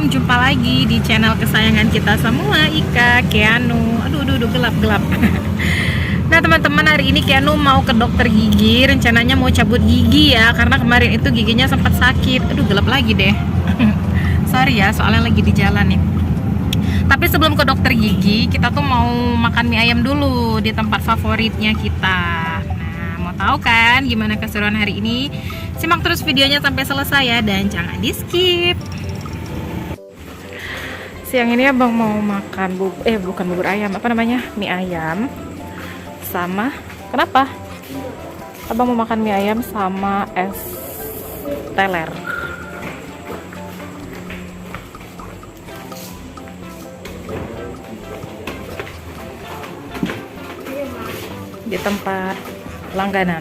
Assalamualaikum, jumpa lagi di channel kesayangan kita semua, Ika, Keanu. Aduh, gelap. Nah teman-teman, hari ini Keanu mau ke dokter gigi. Rencananya mau cabut gigi ya, karena kemarin itu giginya sempat sakit. Aduh, gelap lagi deh. Sorry ya, soalnya lagi di jalan nih. Tapi sebelum ke dokter gigi, kita tuh mau makan mie ayam dulu di tempat favoritnya kita. Nah, mau tahu kan gimana keseruan hari ini? Simak terus videonya sampai selesai ya, dan jangan di skip. Siang ini abang mau makan bukan bubur ayam, apa namanya, mie ayam sama, kenapa? Abang mau makan mie ayam sama es teler. Di tempat langganan.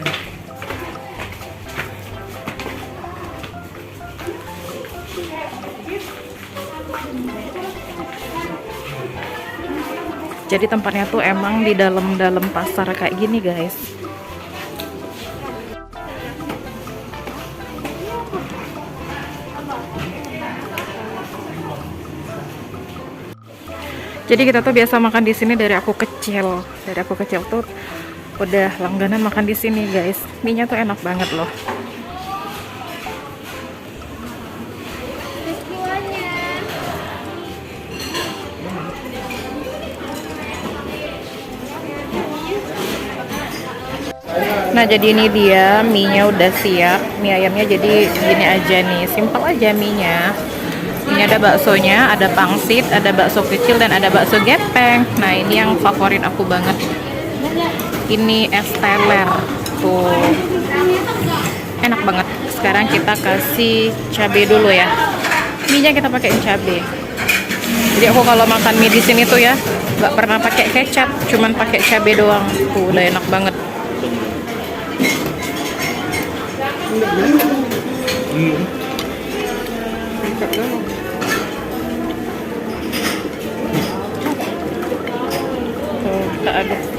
Jadi tempatnya tuh emang di dalam pasar kayak gini, guys. Jadi kita tuh biasa makan di sini dari aku kecil. Dari aku kecil tuh udah langganan makan di sini, guys. Mie-nya tuh enak banget loh. Nah, jadi ini dia mie-nya udah siap. Mie ayamnya jadi gini aja nih, simpel aja mie-nya. Ini ada baksonya, ada pangsit, ada bakso kecil, dan ada bakso gepeng. Nah, ini yang favorit aku banget. Ini es teler. Tuh. Enak banget. Sekarang kita kasih cabai dulu ya. Mie-nya kita pakai cabai. Jadi aku kalau makan mie di sini tuh ya, nggak pernah pakai kecap, cuman pakai cabai doang. Tuh, udah enak banget.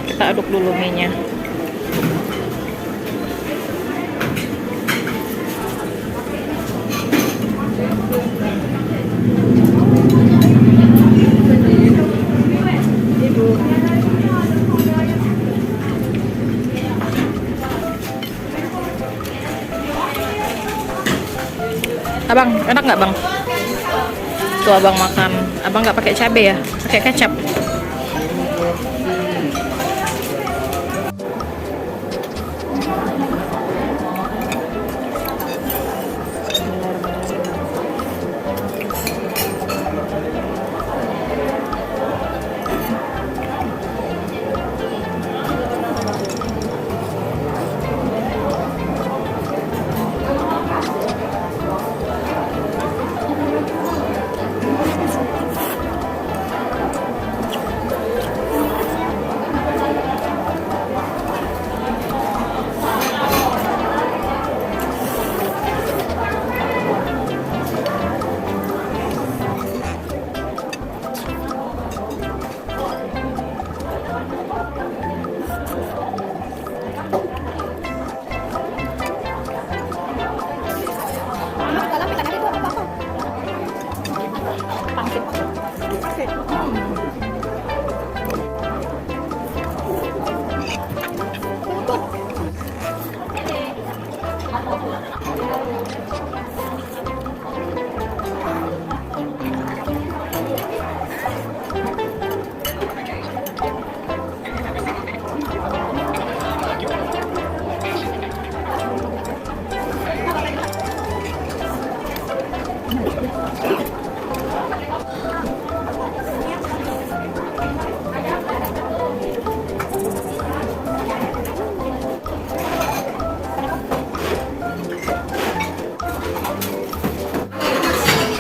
Kita aduk dulu mie-nya. Abang, enak nggak bang? Tuh abang makan. Abang nggak pakai cabai ya? Pakai kecap.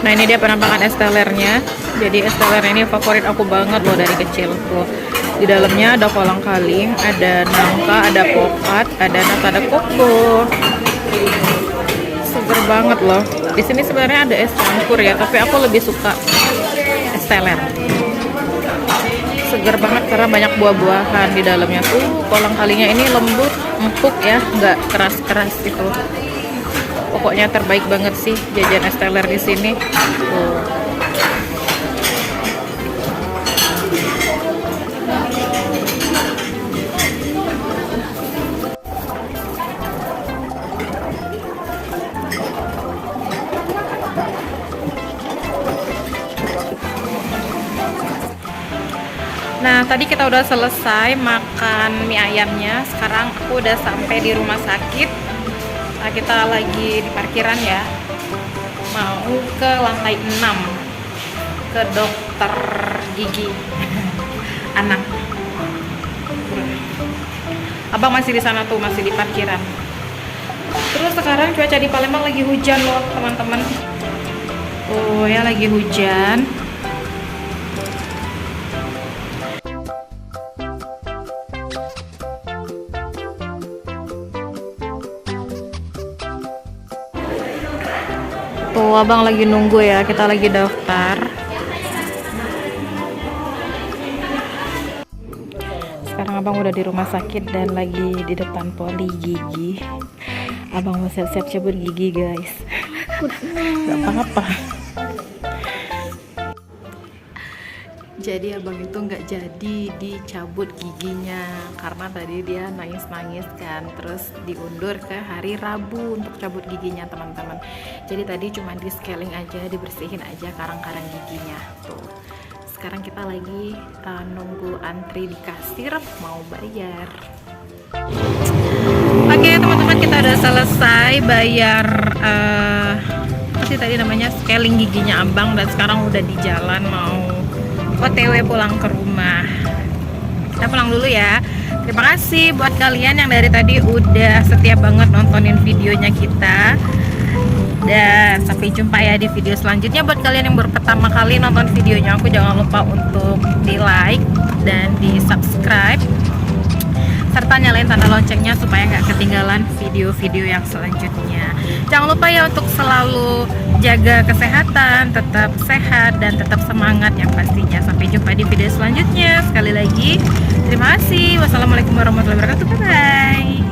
Nah, ini dia penampakan es telernya. Jadi es teler ini favorit aku banget loh dari kecil tuh. Di dalamnya ada kolang kaling, ada nangka, ada pokat, ada nata, ada koko. Seger banget loh. Di sini sebenarnya ada es campur ya, tapi aku lebih suka es teler. Seger banget karena banyak buah-buahan di dalamnya tuh. Kolang kalingnya ini lembut, empuk ya, nggak keras-keras gitu. Pokoknya terbaik banget sih jajan es teler di sini. Tuh. Nah, tadi kita udah selesai makan mie ayamnya. Sekarang aku udah sampai di rumah sakit. Nah, kita lagi di parkiran ya. Mau ke lantai 6 ke dokter gigi anak. Abang masih di sana tuh, masih di parkiran. Terus sekarang cuaca di Palembang lagi hujan loh, teman-teman. Oh ya, lagi hujan. Tuh, abang lagi nunggu ya, kita lagi daftar. Sekarang abang udah di rumah sakit dan lagi di depan poli gigi. Abang mau siap-siap cabut gigi, guys. Gak apa-apa. Jadi abang itu nggak jadi dicabut giginya karena tadi dia nangis-nangis kan, terus diundur ke hari Rabu untuk cabut giginya, teman-teman. Jadi tadi cuma di scaling aja, dibersihin aja karang-karang giginya tuh. Sekarang kita lagi nunggu antri di kasir mau bayar. Oke, teman-teman, kita udah selesai bayar apa sih tadi namanya, scaling giginya abang, dan sekarang udah di jalan mau OTW pulang ke rumah. Kita pulang dulu ya. Terima kasih buat kalian yang dari tadi udah setia banget nontonin videonya kita. Dan sampai jumpa ya di video selanjutnya. Buat kalian yang baru pertama kali nonton videonya aku, jangan lupa untuk di like dan di subscribe, serta nyalain tanda loncengnya supaya nggak ketinggalan video-video yang selanjutnya. Jangan lupa ya untuk selalu jaga kesehatan, tetap sehat dan tetap semangat yang pastinya. Sampai jumpa di video selanjutnya. Sekali lagi terima kasih. Wassalamualaikum warahmatullahi wabarakatuh. Bye bye.